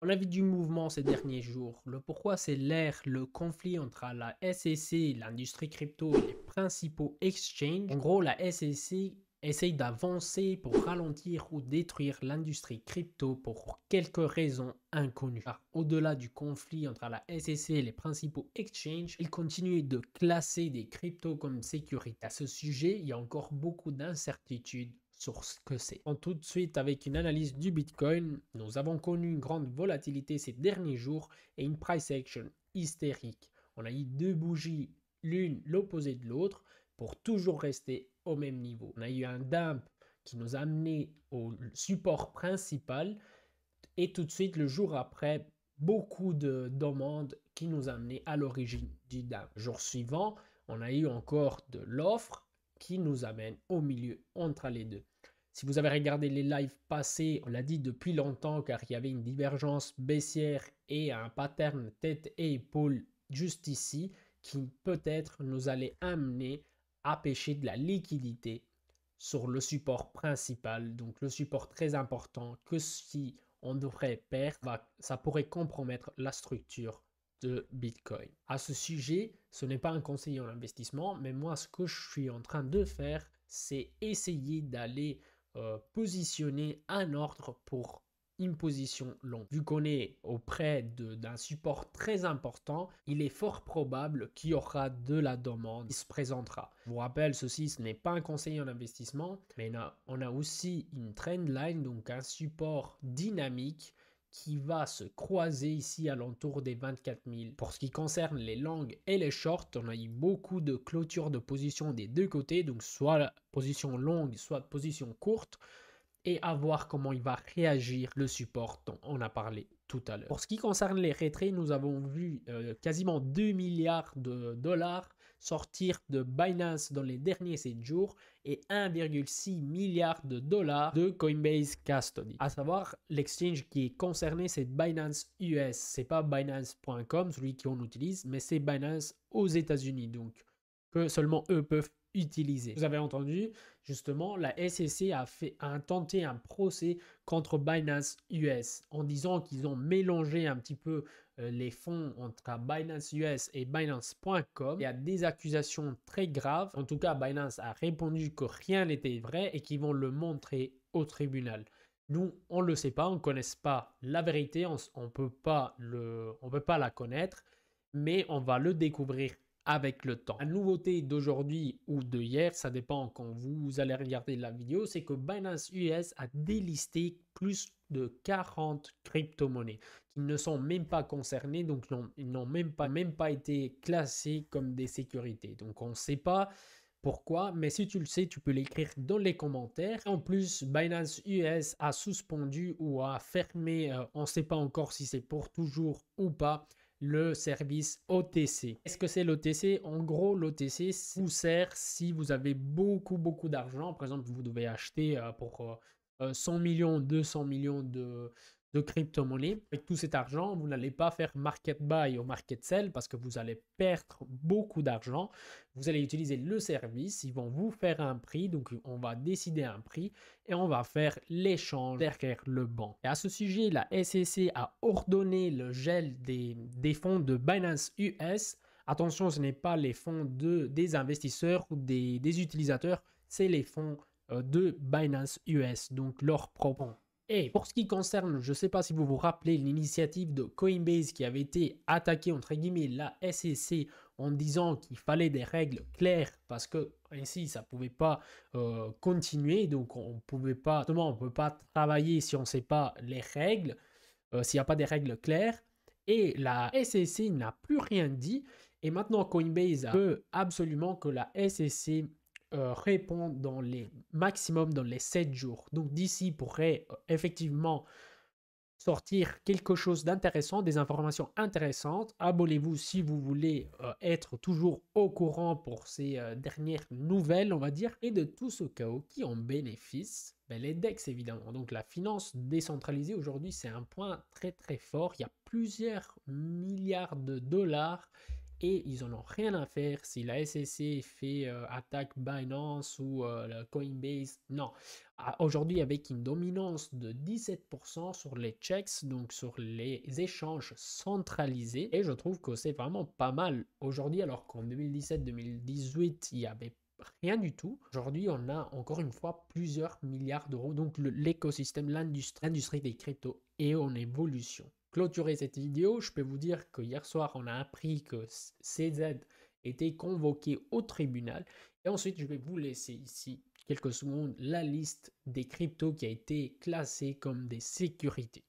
On a vu du mouvement ces derniers jours. Le pourquoi, c'est le conflit entre la SEC, l'industrie crypto et les principaux exchanges. En gros, la SEC essaye d'avancer pour ralentir ou détruire l'industrie crypto pour quelques raisons inconnues. Car au-delà du conflit entre la SEC et les principaux exchanges, ils continuent de classer des cryptos comme sécurité. À ce sujet, il y a encore beaucoup d'incertitudes sur ce que c'est. Tout de suite avec une analyse du Bitcoin, nous avons connu une grande volatilité ces derniers jours et une price action hystérique. On a eu deux bougies, l'une l'opposé de l'autre, pour toujours rester au même niveau. On a eu un dump qui nous a amené au support principal et tout de suite le jour après, beaucoup de demandes qui nous a amené à l'origine du dump. Jour suivant, on a eu encore de l'offre qui nous amène au milieu entre les deux. Si vous avez regardé les lives passés, on l'a dit depuis longtemps car il y avait une divergence baissière et un pattern tête et épaule juste ici qui peut-être nous allait amener à pêcher de la liquidité sur le support principal, donc le support très important que si on devrait perdre, ça pourrait compromettre la structure de Bitcoin. À ce sujet, ce n'est pas un conseiller en investissement, mais moi, ce que je suis en train de faire, c'est essayer d'aller positionner un ordre pour une position longue. Vu qu'on est auprès d'un support très important, il est fort probable qu'il y aura de la demande qui se présentera. Je vous rappelle, ceci, ce n'est pas un conseiller en investissement, mais on a aussi une trend line, donc un support dynamique qui va se croiser ici à l'entour des 24 000. Pour ce qui concerne les longues et les shorts, on a eu beaucoup de clôtures de position des deux côtés, donc soit la position longue, soit position courte, et à voir comment il va réagir le support dont on a parlé tout à l'heure. Pour ce qui concerne les retraits, nous avons vu quasiment 2 milliards de dollars sortir de Binance dans les derniers 7 jours et 1,6 milliard de dollars de Coinbase Custody. À savoir, l'exchange qui est concerné, c'est Binance US. C'est pas Binance.com, celui qu'on utilise, mais c'est Binance aux États-Unis. Donc, que seulement eux peuvent utiliser. Vous avez entendu, justement, la SEC a tenté un procès contre Binance US en disant qu'ils ont mélangé un petit peu les fonds entre Binance US et Binance.com. Il y a des accusations très graves. En tout cas, Binance a répondu que rien n'était vrai et qu'ils vont le montrer au tribunal. Nous, on ne le sait pas, on ne connaît pas la vérité, on ne peut pas la connaître, mais on va le découvrir avec le temps. La nouveauté d'aujourd'hui ou de hier, ça dépend quand vous allez regarder la vidéo, c'est que Binance US a délisté plus de 40 crypto-monnaies qui ne sont même pas concernées, donc ils n'ont même pas été classés comme des sécurités. Donc on ne sait pas pourquoi, mais si tu le sais, tu peux l'écrire dans les commentaires. En plus, Binance US a suspendu ou a fermé, on ne sait pas encore si c'est pour toujours ou pas, le service OTC. Qu'est-ce que c'est l'OTC? En gros, l'OTC vous sert si vous avez beaucoup d'argent. Par exemple, vous devez acheter pour 100 millions, 200 millions de crypto-monnaies. Avec tout cet argent, vous n'allez pas faire market buy ou market sell parce que vous allez perdre beaucoup d'argent. Vous allez utiliser le service, ils vont vous faire un prix, donc on va décider un prix et on va faire l'échange derrière le banc. Et à ce sujet, la SEC a ordonné le gel des fonds de Binance US. Attention, ce n'est pas les fonds des investisseurs ou des utilisateurs, c'est les fonds de Binance US, donc leur propre. Et pour ce qui concerne, je ne sais pas si vous vous rappelez l'initiative de Coinbase qui avait été attaquée entre guillemets la SEC en disant qu'il fallait des règles claires parce que ainsi ça ne pouvait pas continuer, donc on pouvait pas, on peut pas travailler si on ne sait pas les règles, s'il n'y a pas des règles claires. Et la SEC n'a plus rien dit et maintenant Coinbase veut absolument que la SEC répond dans les maximum dans les 7 jours. Donc d'ici pourrait effectivement sortir quelque chose d'intéressant, des informations intéressantes. Abonnez-vous si vous voulez être toujours au courant pour ces dernières nouvelles, on va dire, et de tout ce chaos qui en bénéficie. Ben, les DEX évidemment. Donc la finance décentralisée aujourd'hui, c'est un point très fort. Il y a plusieurs milliards de dollars et ils en ont rien à faire si la SEC fait attaque Binance ou le Coinbase. Non. Aujourd'hui, avec une dominance de 17% sur les checks, donc sur les échanges centralisés, et je trouve que c'est vraiment pas mal aujourd'hui, alors qu'en 2017-2018, il y avait rien du tout. Aujourd'hui, on a encore une fois plusieurs milliards d'euros. Donc l'écosystème, l'industrie des cryptos est en évolution. Clôturer cette vidéo, je peux vous dire que hier soir, on a appris que CZ était convoqué au tribunal. Et ensuite, je vais vous laisser ici quelques secondes la liste des cryptos qui a été classée comme des sécurités.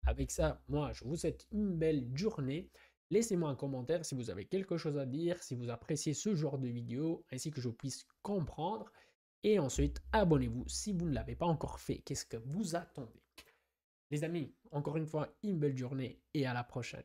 Avec ça, moi, je vous souhaite une belle journée. Laissez-moi un commentaire si vous avez quelque chose à dire, si vous appréciez ce genre de vidéo, ainsi que je puisse comprendre. Et ensuite, abonnez-vous si vous ne l'avez pas encore fait. Qu'est-ce que vous attendez? Les amis, encore une fois, une belle journée et à la prochaine.